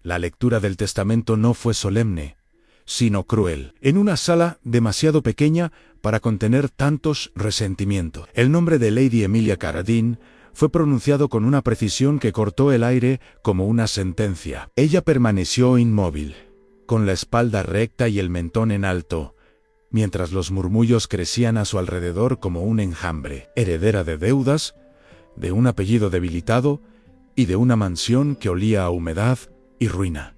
La lectura del testamento no fue solemne, sino cruel, en una sala demasiado pequeña para contener tantos resentimientos. El nombre de Lady Emilia Carradine fue pronunciado con una precisión que cortó el aire como una sentencia. Ella permaneció inmóvil, con la espalda recta y el mentón en alto, mientras los murmullos crecían a su alrededor como un enjambre. Heredera de deudas, de un apellido debilitado y de una mansión que olía a humedad y ruina.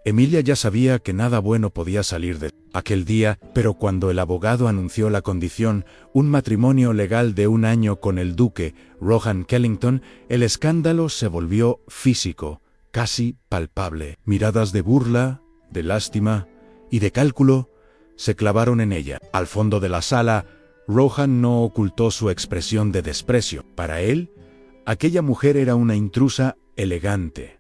Emilia ya sabía que nada bueno podía salir de aquel día, pero cuando el abogado anunció la condición, un matrimonio legal de 1 año con el duque Rohan Kellington, el escándalo se volvió físico, casi palpable. Miradas de burla, de lástima y de cálculo se clavaron en ella. Al fondo de la sala, Rohan no ocultó su expresión de desprecio. Para él, aquella mujer era una intrusa elegante,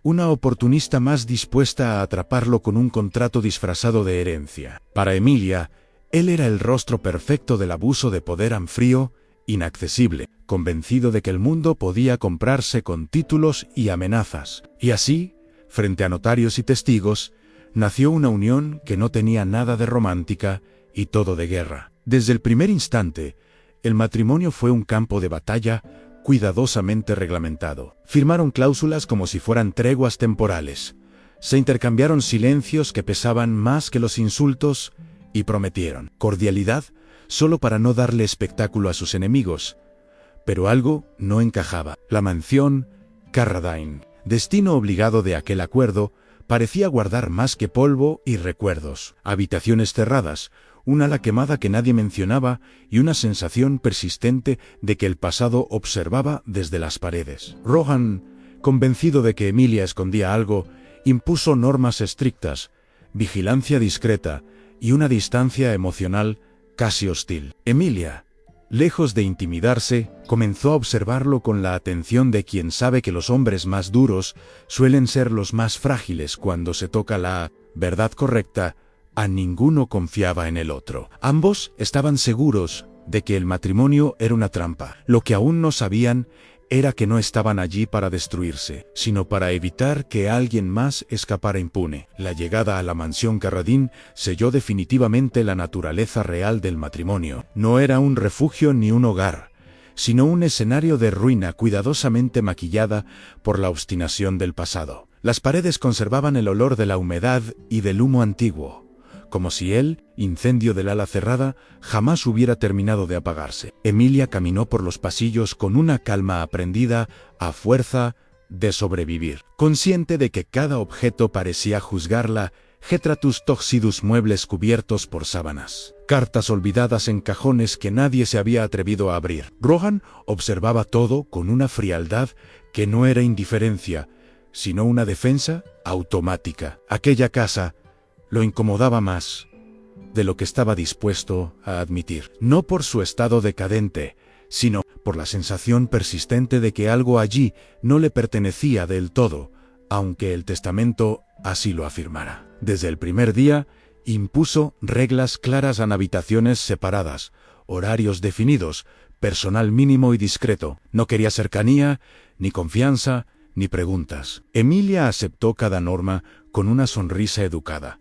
una oportunista más dispuesta a atraparlo con un contrato disfrazado de herencia. Para Emilia, él era el rostro perfecto del abuso de poder frío, inaccesible, convencido de que el mundo podía comprarse con títulos y amenazas. Y así, frente a notarios y testigos, nació una unión que no tenía nada de romántica y todo de guerra. Desde el primer instante, el matrimonio fue un campo de batalla cuidadosamente reglamentado. Firmaron cláusulas como si fueran treguas temporales. Se intercambiaron silencios que pesaban más que los insultos y prometieron cordialidad solo para no darle espectáculo a sus enemigos. Pero algo no encajaba. La mansión Carradine, destino obligado de aquel acuerdo, parecía guardar más que polvo y recuerdos. Habitaciones cerradas, una ala quemada que nadie mencionaba y una sensación persistente de que el pasado observaba desde las paredes. Rohan, convencido de que Emilia escondía algo, impuso normas estrictas, vigilancia discreta y una distancia emocional casi hostil. Emilia, lejos de intimidarse, comenzó a observarlo con la atención de quien sabe que los hombres más duros suelen ser los más frágiles cuando se toca la verdad correcta. A ninguno confiaba en el otro. Ambos estaban seguros de que el matrimonio era una trampa. Lo que aún no sabían era que no estaban allí para destruirse, sino para evitar que alguien más escapara impune. La llegada a la mansión Carradine selló definitivamente la naturaleza real del matrimonio. No era un refugio ni un hogar, sino un escenario de ruina cuidadosamente maquillada por la obstinación del pasado. Las paredes conservaban el olor de la humedad y del humo antiguo, como si el incendio del ala cerrada jamás hubiera terminado de apagarse. Emilia caminó por los pasillos con una calma aprendida a fuerza de sobrevivir, consciente de que cada objeto parecía juzgarla. Getratus toxidus, muebles cubiertos por sábanas, cartas olvidadas en cajones que nadie se había atrevido a abrir. Rohan observaba todo con una frialdad que no era indiferencia, sino una defensa automática. Aquella casa lo incomodaba más de lo que estaba dispuesto a admitir, no por su estado decadente, sino por la sensación persistente de que algo allí no le pertenecía del todo, aunque el testamento así lo afirmara. Desde el primer día, impuso reglas claras en habitaciones separadas, horarios definidos, personal mínimo y discreto. No quería cercanía, ni confianza, ni preguntas. Emilia aceptó cada norma con una sonrisa educada.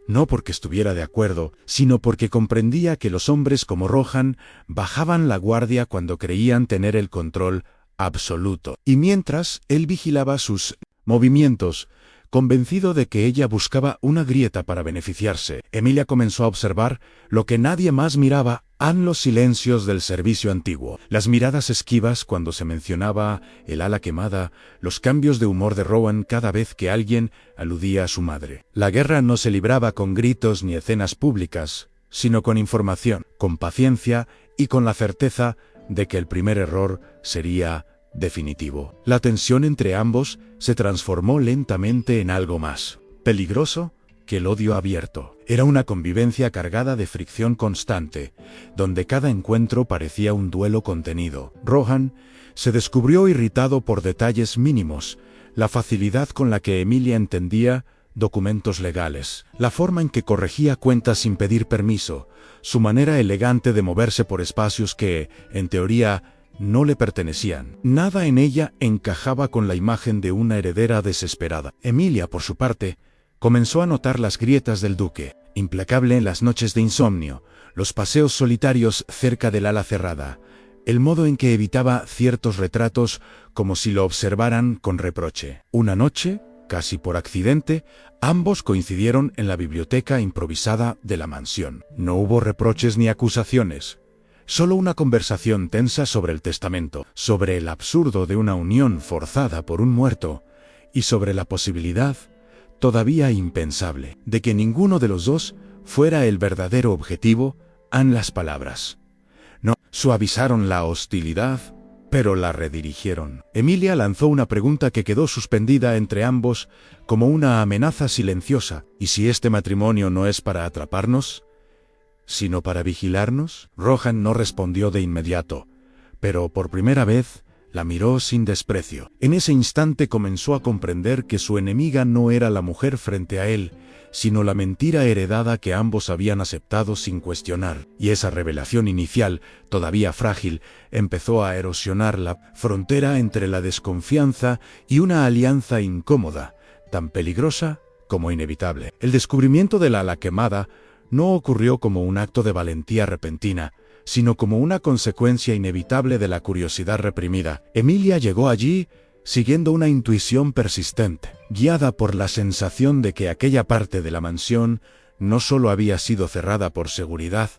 No porque estuviera de acuerdo, sino porque comprendía que los hombres como Rohan bajaban la guardia cuando creían tener el control absoluto. Y mientras él vigilaba sus movimientos, convencido de que ella buscaba una grieta para beneficiarse, Emilia comenzó a observar lo que nadie más miraba: los silencios del servicio antiguo, las miradas esquivas cuando se mencionaba el ala quemada, los cambios de humor de Rohan cada vez que alguien aludía a su madre. La guerra no se libraba con gritos ni escenas públicas, sino con información, con paciencia y con la certeza de que el primer error sería definitivo. La tensión entre ambos se transformó lentamente en algo más peligroso que el odio abierto. Era una convivencia cargada de fricción constante, donde cada encuentro parecía un duelo contenido. Rohan se descubrió irritado por detalles mínimos, la facilidad con la que Emilia entendía documentos legales, la forma en que corregía cuentas sin pedir permiso, su manera elegante de moverse por espacios que, en teoría, no le pertenecían. Nada en ella encajaba con la imagen de una heredera desesperada. Emilia, por su parte, comenzó a notar las grietas del duque, implacable en las noches de insomnio, los paseos solitarios cerca del ala cerrada, el modo en que evitaba ciertos retratos como si lo observaran con reproche. Una noche, casi por accidente, ambos coincidieron en la biblioteca improvisada de la mansión. No hubo reproches ni acusaciones, solo una conversación tensa sobre el testamento, sobre el absurdo de una unión forzada por un muerto y sobre la posibilidad, todavía impensable, de que ninguno de los dos fuera el verdadero objetivo. Las palabras no suavizaron la hostilidad, pero la redirigieron. Emilia lanzó una pregunta que quedó suspendida entre ambos como una amenaza silenciosa. ¿Y si este matrimonio no es para atraparnos, sino para vigilarnos? Rohan no respondió de inmediato, pero por primera vez la miró sin desprecio. En ese instante comenzó a comprender que su enemiga no era la mujer frente a él, sino la mentira heredada que ambos habían aceptado sin cuestionar. Y esa revelación inicial, todavía frágil, empezó a erosionar la frontera entre la desconfianza y una alianza incómoda, tan peligrosa como inevitable. El descubrimiento de la ala quemada no ocurrió como un acto de valentía repentina, sino como una consecuencia inevitable de la curiosidad reprimida. Emilia llegó allí siguiendo una intuición persistente, guiada por la sensación de que aquella parte de la mansión no solo había sido cerrada por seguridad,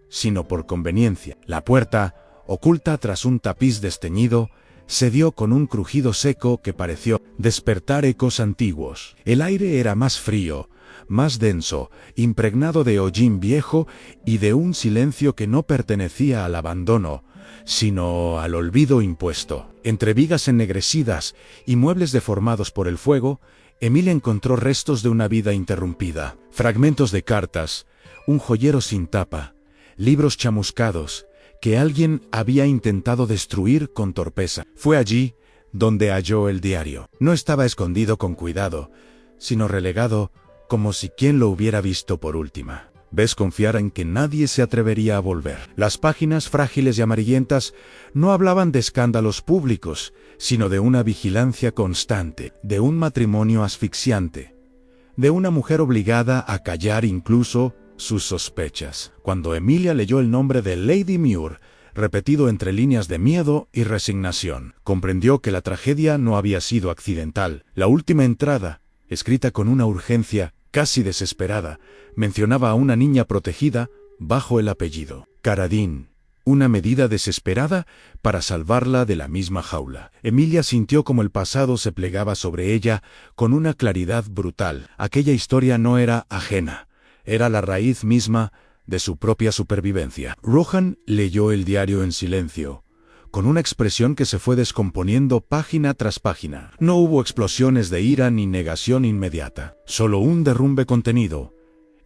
sino por conveniencia. La puerta, oculta tras un tapiz desteñido, cedió con un crujido seco que pareció despertar ecos antiguos. El aire era más frío, más denso, impregnado de hollín viejo y de un silencio que no pertenecía al abandono, sino al olvido impuesto. Entre vigas ennegrecidas y muebles deformados por el fuego, Emilia encontró restos de una vida interrumpida, fragmentos de cartas, un joyero sin tapa, libros chamuscados que alguien había intentado destruir con torpeza. Fue allí donde halló el diario. No estaba escondido con cuidado, sino relegado como si quien lo hubiera visto por última vez confiara en que nadie se atrevería a volver. Las páginas frágiles y amarillentas no hablaban de escándalos públicos, sino de una vigilancia constante, de un matrimonio asfixiante, de una mujer obligada a callar incluso sus sospechas. Cuando Emilia leyó el nombre de Lady Muir, repetido entre líneas de miedo y resignación, comprendió que la tragedia no había sido accidental. La última entrada, escrita con una urgencia casi desesperada, mencionaba a una niña protegida bajo el apellido Carradine, una medida desesperada para salvarla de la misma jaula. Emilia sintió como el pasado se plegaba sobre ella con una claridad brutal. Aquella historia no era ajena, era la raíz misma de su propia supervivencia. Rohan leyó el diario en silencio, con una expresión que se fue descomponiendo página tras página. No hubo explosiones de ira ni negación inmediata, solo un derrumbe contenido,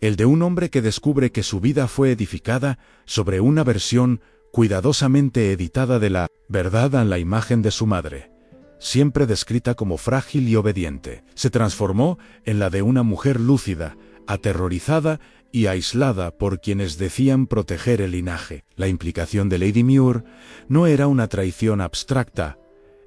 el de un hombre que descubre que su vida fue edificada sobre una versión cuidadosamente editada de la verdad a la imagen de su madre, siempre descrita como frágil y obediente. Se transformó en la de una mujer lúcida, aterrorizada y aislada por quienes decían proteger el linaje. La implicación de Lady Muir no era una traición abstracta,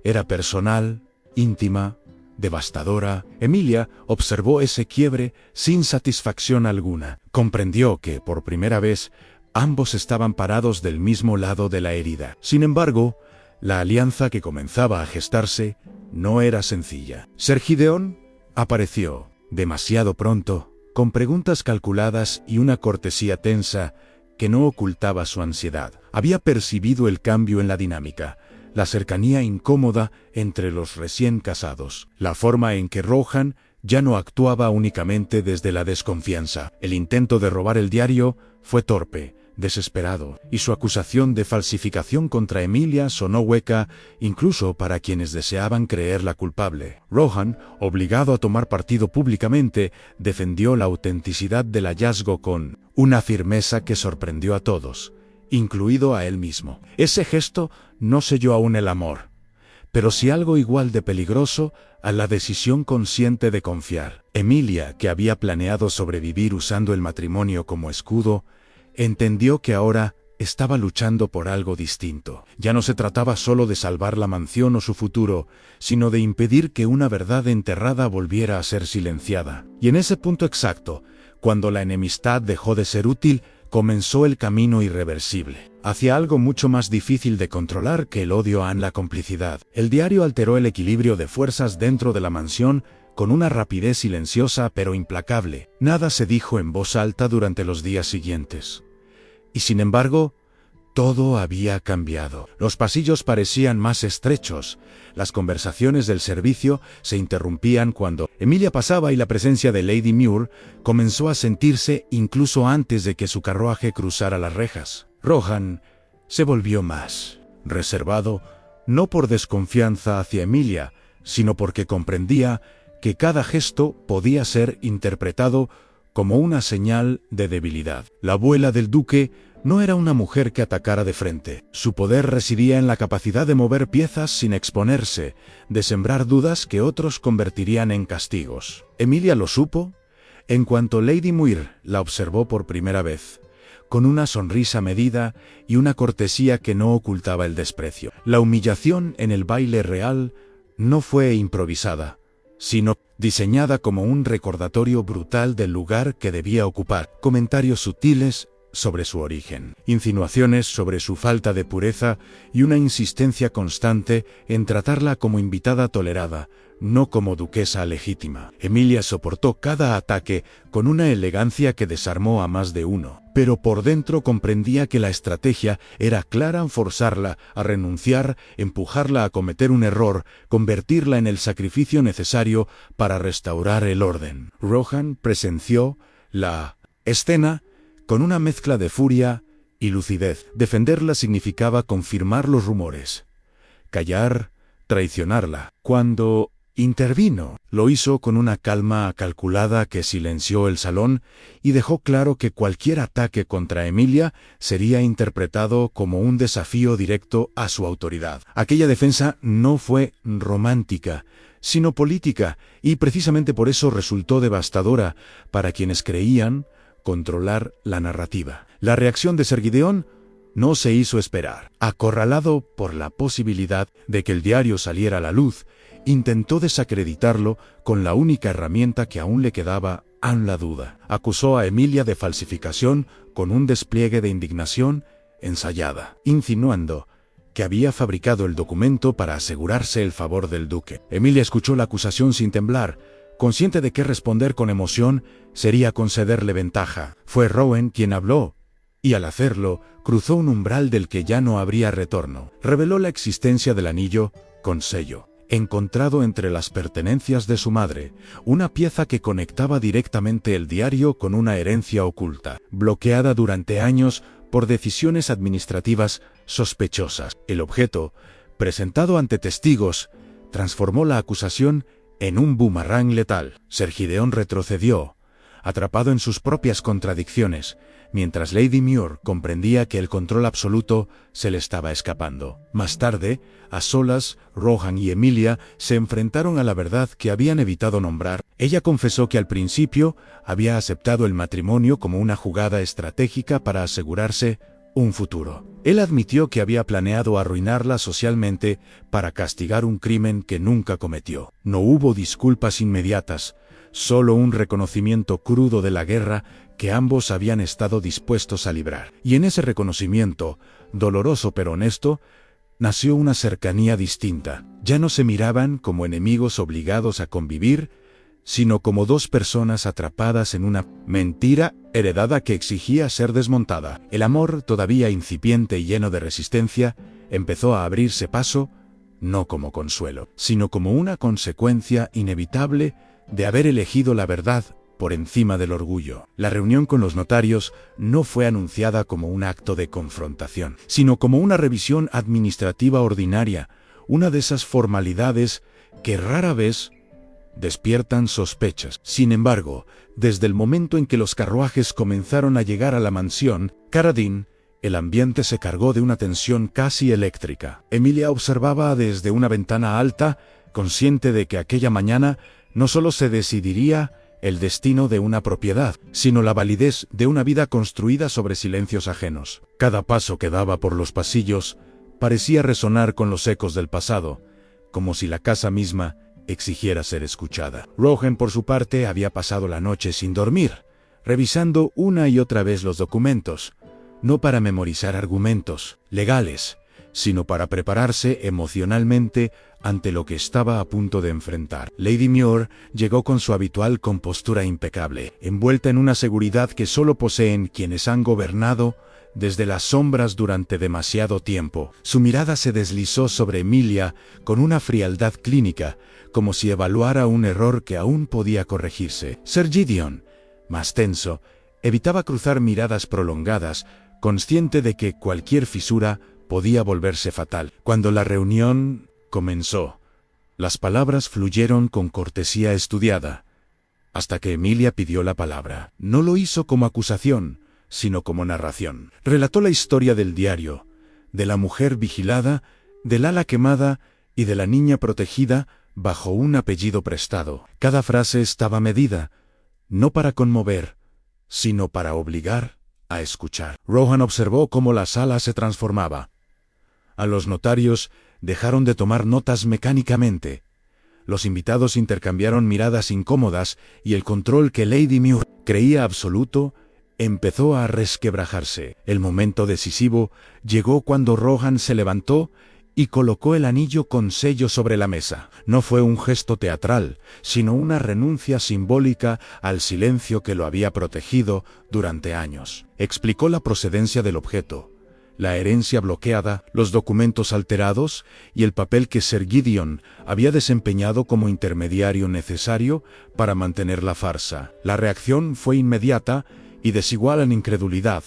era personal, íntima, devastadora. Emilia observó ese quiebre sin satisfacción alguna. Comprendió que, por primera vez, ambos estaban parados del mismo lado de la herida. Sin embargo, la alianza que comenzaba a gestarse no era sencilla. Sir Gideon apareció, demasiado pronto, con preguntas calculadas y una cortesía tensa que no ocultaba su ansiedad. Había percibido el cambio en la dinámica, la cercanía incómoda entre los recién casados, la forma en que Rohan ya no actuaba únicamente desde la desconfianza. El intento de robar el diario fue torpe, desesperado, y su acusación de falsificación contra Emilia sonó hueca incluso para quienes deseaban creerla culpable. Rohan, obligado a tomar partido públicamente, defendió la autenticidad del hallazgo con una firmeza que sorprendió a todos, incluido a él mismo. Ese gesto no selló aún el amor, pero sí algo igual de peligroso, a la decisión consciente de confiar. Emilia, que había planeado sobrevivir usando el matrimonio como escudo, entendió que ahora estaba luchando por algo distinto. Ya no se trataba solo de salvar la mansión o su futuro, sino de impedir que una verdad enterrada volviera a ser silenciada. Y en ese punto exacto, cuando la enemistad dejó de ser útil, comenzó el camino irreversible hacia algo mucho más difícil de controlar que el odio a la complicidad. El diario alteró el equilibrio de fuerzas dentro de la mansión con una rapidez silenciosa pero implacable. Nada se dijo en voz alta durante los días siguientes. Y sin embargo, todo había cambiado. Los pasillos parecían más estrechos. Las conversaciones del servicio se interrumpían cuando Emilia pasaba y la presencia de Lady Muir comenzó a sentirse incluso antes de que su carruaje cruzara las rejas. Rohan se volvió más reservado, no por desconfianza hacia Emilia, sino porque comprendía que cada gesto podía ser interpretado como una señal de debilidad. La abuela del duque no era una mujer que atacara de frente. Su poder residía en la capacidad de mover piezas sin exponerse, de sembrar dudas que otros convertirían en castigos. Emilia lo supo en cuanto Lady Muir la observó por primera vez, con una sonrisa medida y una cortesía que no ocultaba el desprecio. La humillación en el baile real no fue improvisada, sino diseñada como un recordatorio brutal del lugar que debía ocupar. Comentarios sutiles sobre su origen, insinuaciones sobre su falta de pureza y una insistencia constante en tratarla como invitada tolerada, no como duquesa legítima. Emilia soportó cada ataque con una elegancia que desarmó a más de uno, pero por dentro comprendía que la estrategia era clara: forzarla a renunciar, empujarla a cometer un error, convertirla en el sacrificio necesario para restaurar el orden. Rohan presenció la escena con una mezcla de furia y lucidez. Defenderla significaba confirmar los rumores. Callar, traicionarla. Cuando intervino, lo hizo con una calma calculada que silenció el salón y dejó claro que cualquier ataque contra Emilia sería interpretado como un desafío directo a su autoridad. Aquella defensa no fue romántica, sino política, y precisamente por eso resultó devastadora para quienes creían controlar la narrativa. La reacción de Ser Gideon no se hizo esperar. Acorralado por la posibilidad de que el diario saliera a la luz, intentó desacreditarlo con la única herramienta que aún le quedaba: la duda. Acusó a Emilia de falsificación con un despliegue de indignación ensayada, insinuando que había fabricado el documento para asegurarse el favor del duque. Emilia escuchó la acusación sin temblar, consciente de que responder con emoción sería concederle ventaja. Fue Rowan quien habló, y al hacerlo, cruzó un umbral del que ya no habría retorno. Reveló la existencia del anillo con sello, encontrado entre las pertenencias de su madre, una pieza que conectaba directamente el diario con una herencia oculta, bloqueada durante años por decisiones administrativas sospechosas. El objeto, presentado ante testigos, transformó la acusación en un boomerang letal. Ser Gideon retrocedió, atrapado en sus propias contradicciones, mientras Lady Muir comprendía que el control absoluto se le estaba escapando. Más tarde, a solas, Rohan y Emilia se enfrentaron a la verdad que habían evitado nombrar. Ella confesó que al principio había aceptado el matrimonio como una jugada estratégica para asegurarse un futuro. Él admitió que había planeado arruinarla socialmente para castigar un crimen que nunca cometió. No hubo disculpas inmediatas, solo un reconocimiento crudo de la guerra que ambos habían estado dispuestos a librar. Y en ese reconocimiento, doloroso pero honesto, nació una cercanía distinta. Ya no se miraban como enemigos obligados a convivir, sino como dos personas atrapadas en una mentira heredada que exigía ser desmontada. El amor, todavía incipiente y lleno de resistencia, empezó a abrirse paso, no como consuelo, sino como una consecuencia inevitable de haber elegido la verdad por encima del orgullo. La reunión con los notarios no fue anunciada como un acto de confrontación, sino como una revisión administrativa ordinaria, una de esas formalidades que rara vez despiertan sospechas. Sin embargo, desde el momento en que los carruajes comenzaron a llegar a la mansión Carradine, el ambiente se cargó de una tensión casi eléctrica. Emilia observaba desde una ventana alta, consciente de que aquella mañana no solo se decidiría el destino de una propiedad, sino la validez de una vida construida sobre silencios ajenos. Cada paso que daba por los pasillos parecía resonar con los ecos del pasado, como si la casa misma exigiera ser escuchada. Rohan, por su parte, había pasado la noche sin dormir, revisando una y otra vez los documentos, no para memorizar argumentos legales, sino para prepararse emocionalmente ante lo que estaba a punto de enfrentar. Lady Muir llegó con su habitual compostura impecable, envuelta en una seguridad que solo poseen quienes han gobernado desde las sombras durante demasiado tiempo. Su mirada se deslizó sobre Emilia con una frialdad clínica, como si evaluara un error que aún podía corregirse. Sir Gideon, más tenso, evitaba cruzar miradas prolongadas, consciente de que cualquier fisura podía volverse fatal. Cuando la reunión comenzó, las palabras fluyeron con cortesía estudiada, hasta que Emilia pidió la palabra. No lo hizo como acusación, sino como narración. Relató la historia del diario, de la mujer vigilada, del ala quemada y de la niña protegida bajo un apellido prestado. Cada frase estaba medida, no para conmover, sino para obligar a escuchar. Rohan observó cómo la sala se transformaba. A los notarios dejaron de tomar notas mecánicamente. Los invitados intercambiaron miradas incómodas y el control que Lady Muir creía absoluto empezó a resquebrajarse. El momento decisivo llegó cuando Rohan se levantó y colocó el anillo con sello sobre la mesa. No fue un gesto teatral, sino una renuncia simbólica al silencio que lo había protegido durante años. Explicó la procedencia del objeto, la herencia bloqueada, los documentos alterados y el papel que Sir Gideon había desempeñado como intermediario necesario para mantener la farsa. La reacción fue inmediata y desigual en incredulidad,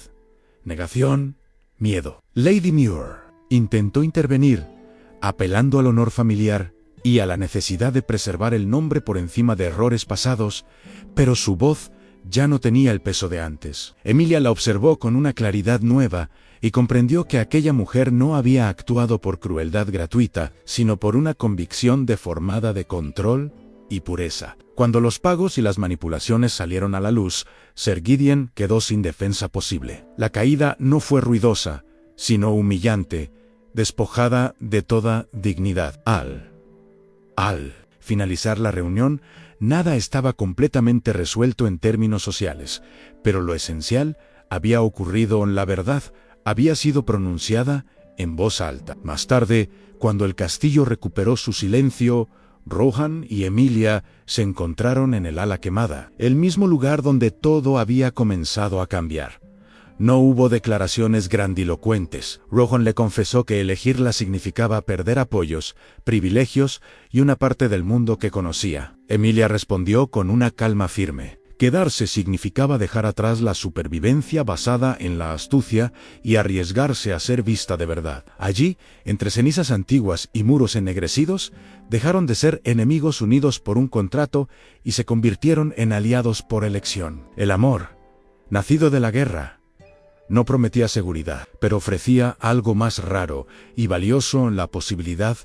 negación, miedo. Lady Muir intentó intervenir, apelando al honor familiar y a la necesidad de preservar el nombre por encima de errores pasados, pero su voz ya no tenía el peso de antes. Emilia la observó con una claridad nueva y comprendió que aquella mujer no había actuado por crueldad gratuita, sino por una convicción deformada de control y pureza. Cuando los pagos y las manipulaciones salieron a la luz, Sir Gideon quedó sin defensa posible. La caída no fue ruidosa, sino humillante, despojada de toda dignidad. Al finalizar la reunión, nada estaba completamente resuelto en términos sociales, pero lo esencial había ocurrido. La verdad había sido pronunciada en voz alta. Más tarde, cuando el castillo recuperó su silencio, Rohan y Emilia se encontraron en el ala quemada, el mismo lugar donde todo había comenzado a cambiar. No hubo declaraciones grandilocuentes. Rohan le confesó que elegirla significaba perder apoyos, privilegios y una parte del mundo que conocía. Emilia respondió con una calma firme. Quedarse significaba dejar atrás la supervivencia basada en la astucia y arriesgarse a ser vista de verdad. Allí, entre cenizas antiguas y muros ennegrecidos, dejaron de ser enemigos unidos por un contrato y se convirtieron en aliados por elección. El amor, nacido de la guerra, no prometía seguridad, pero ofrecía algo más raro y valioso en la posibilidad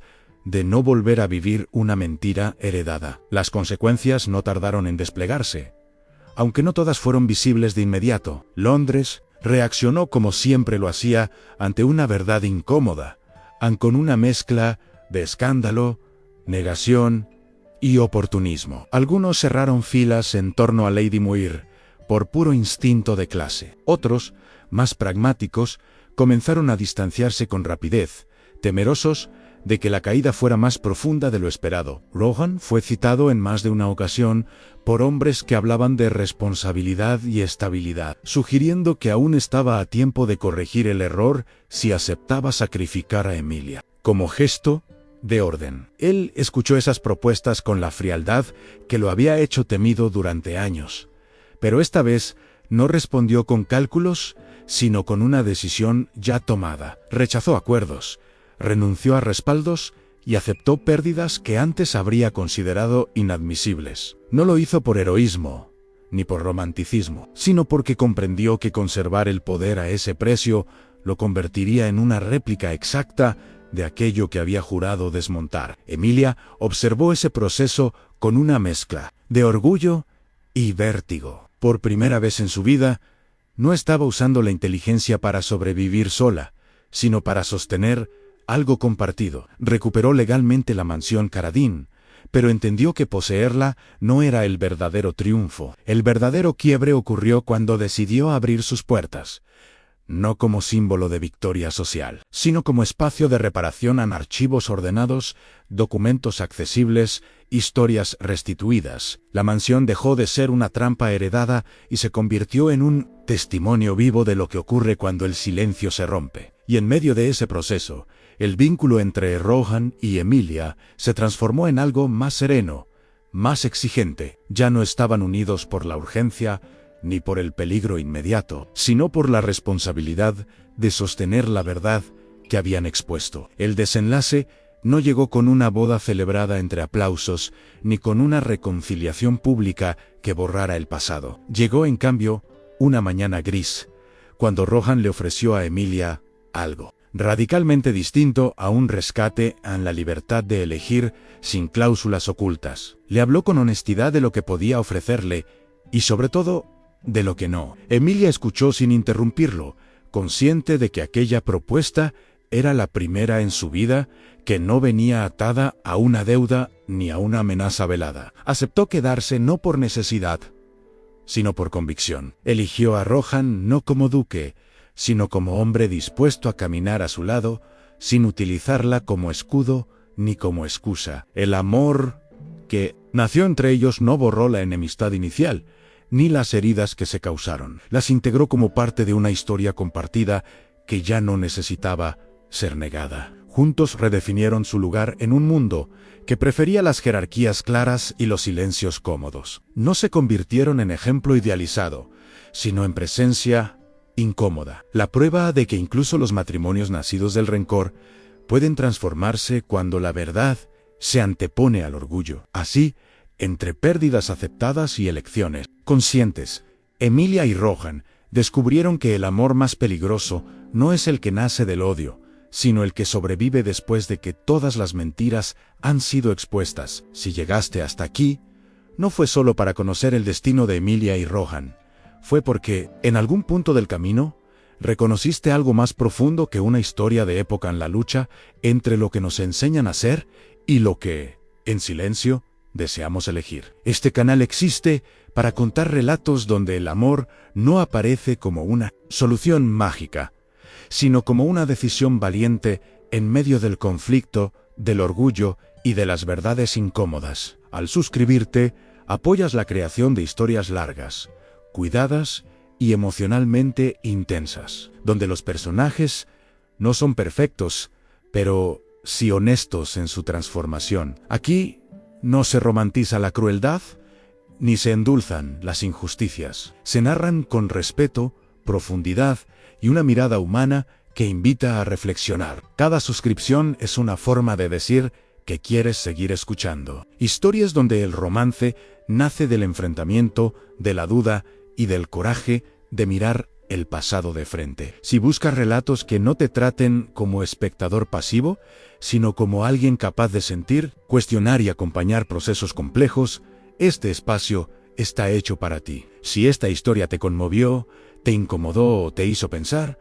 de no volver a vivir una mentira heredada. Las consecuencias no tardaron en desplegarse, aunque no todas fueron visibles de inmediato. Londres reaccionó como siempre lo hacía ante una verdad incómoda, con una mezcla de escándalo, negación y oportunismo. Algunos cerraron filas en torno a Lady Muir por puro instinto de clase. Otros, más pragmáticos, comenzaron a distanciarse con rapidez, temerosos de que la caída fuera más profunda de lo esperado. Rohan fue citado en más de una ocasión por hombres que hablaban de responsabilidad y estabilidad, sugiriendo que aún estaba a tiempo de corregir el error si aceptaba sacrificar a Emilia. Como gesto de orden, él escuchó esas propuestas con la frialdad que lo había hecho temido durante años, pero esta vez no respondió con cálculos, sino con una decisión ya tomada. Rechazó acuerdos, renunció a respaldos y aceptó pérdidas que antes habría considerado inadmisibles. No lo hizo por heroísmo, ni por romanticismo, sino porque comprendió que conservar el poder a ese precio lo convertiría en una réplica exacta de aquello que había jurado desmontar. Emilia observó ese proceso con una mezcla de orgullo y vértigo. Por primera vez en su vida, no estaba usando la inteligencia para sobrevivir sola, sino para sostener algo compartido. Recuperó legalmente la mansión Carradine, pero entendió que poseerla no era el verdadero triunfo. El verdadero quiebre ocurrió cuando decidió abrir sus puertas, no como símbolo de victoria social, sino como espacio de reparación en archivos ordenados, documentos accesibles, historias restituidas. La mansión dejó de ser una trampa heredada y se convirtió en un testimonio vivo de lo que ocurre cuando el silencio se rompe. Y en medio de ese proceso, el vínculo entre Rohan y Emilia se transformó en algo más sereno, más exigente. Ya no estaban unidos por la urgencia, ni por el peligro inmediato, sino por la responsabilidad de sostener la verdad que habían expuesto. El desenlace no llegó con una boda celebrada entre aplausos, ni con una reconciliación pública que borrara el pasado. Llegó, en cambio, una mañana gris, cuando Rohan le ofreció a Emilia algo radicalmente distinto a un rescate en la libertad de elegir sin cláusulas ocultas. Le habló con honestidad de lo que podía ofrecerle y, sobre todo, de lo que no. Emilia escuchó sin interrumpirlo, consciente de que aquella propuesta era la primera en su vida que no venía atada a una deuda ni a una amenaza velada. Aceptó quedarse no por necesidad, sino por convicción. Eligió a Rohan no como duque, sino como hombre dispuesto a caminar a su lado, sin utilizarla como escudo ni como excusa. El amor que nació entre ellos no borró la enemistad inicial, ni las heridas que se causaron. Las integró como parte de una historia compartida que ya no necesitaba ser negada. Juntos redefinieron su lugar en un mundo que prefería las jerarquías claras y los silencios cómodos. No se convirtieron en ejemplo idealizado, sino en presencia incómoda. La prueba de que incluso los matrimonios nacidos del rencor pueden transformarse cuando la verdad se antepone al orgullo. Así, entre pérdidas aceptadas y elecciones conscientes, Emilia y Rohan descubrieron que el amor más peligroso no es el que nace del odio, sino el que sobrevive después de que todas las mentiras han sido expuestas. Si llegaste hasta aquí, no fue solo para conocer el destino de Emilia y Rohan, fue porque, en algún punto del camino, reconociste algo más profundo que una historia de época en la lucha entre lo que nos enseñan a ser y lo que, en silencio, deseamos elegir. Este canal existe para contar relatos donde el amor no aparece como una solución mágica, sino como una decisión valiente en medio del conflicto, del orgullo y de las verdades incómodas. Al suscribirte, apoyas la creación de historias largas, cuidadas y emocionalmente intensas, donde los personajes no son perfectos, pero sí honestos en su transformación. Aquí no se romantiza la crueldad, ni se endulzan las injusticias. Se narran con respeto, profundidad y una mirada humana que invita a reflexionar. Cada suscripción es una forma de decir que quieres seguir escuchando. Historias donde el romance nace del enfrentamiento, de la duda y del coraje de mirar el pasado de frente. Si buscas relatos que no te traten como espectador pasivo, sino como alguien capaz de sentir, cuestionar y acompañar procesos complejos, este espacio está hecho para ti. Si esta historia te conmovió, te incomodó o te hizo pensar,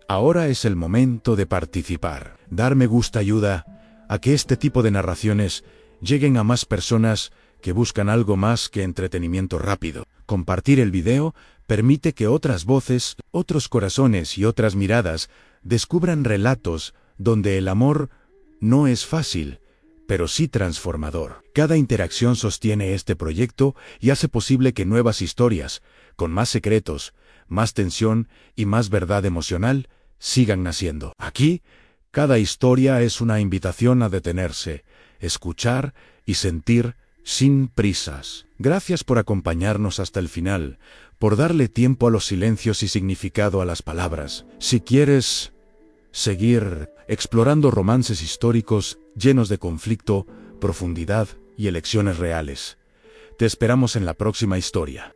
ahora es el momento de participar. Dar me gusta ayuda a que este tipo de narraciones lleguen a más personas que buscan algo más que entretenimiento rápido. Compartir el video permite que otras voces, otros corazones y otras miradas descubran relatos donde el amor no es fácil, pero sí transformador. Cada interacción sostiene este proyecto y hace posible que nuevas historias, con más secretos, más tensión y más verdad emocional, sigan naciendo. Aquí, cada historia es una invitación a detenerse, escuchar y sentir sin prisas. Gracias por acompañarnos hasta el final, por darle tiempo a los silencios y significado a las palabras. Si quieres seguir explorando romances históricos llenos de conflicto, profundidad y elecciones reales, te esperamos en la próxima historia.